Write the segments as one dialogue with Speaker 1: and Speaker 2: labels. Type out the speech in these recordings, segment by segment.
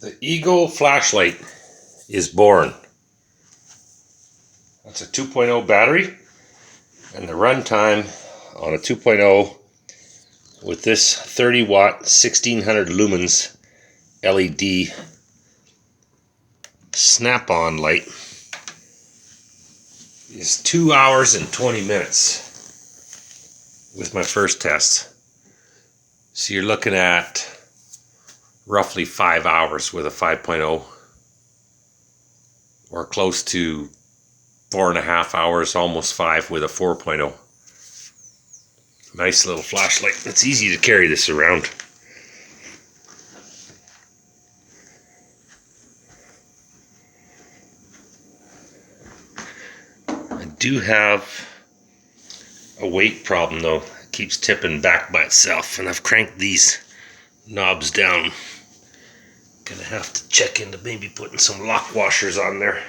Speaker 1: The Eagle flashlight is born. That's a 2.0 battery, and the runtime on a 2.0 with this 30 watt 1600 lumens LED snap-on light is 2 hours and 20 minutes with my first test. So you're looking at roughly 5 hours with a 5.0, or close to 4.5 hours, almost 5 with a 4.0. Nice little flashlight. It's easy to carry this around. I do have a weight problem though. It keeps tipping back by itself, and I've cranked these knobs down. Gonna have to check into maybe putting some lock washers on there.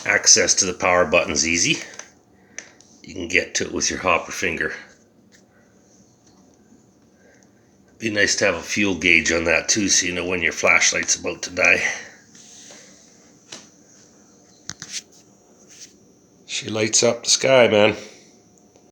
Speaker 1: Access to the power button's easy. You can get to it with your hopper finger. Be nice to have a fuel gauge on that too, so you know when your flashlight's about to die. She lights up the sky, man.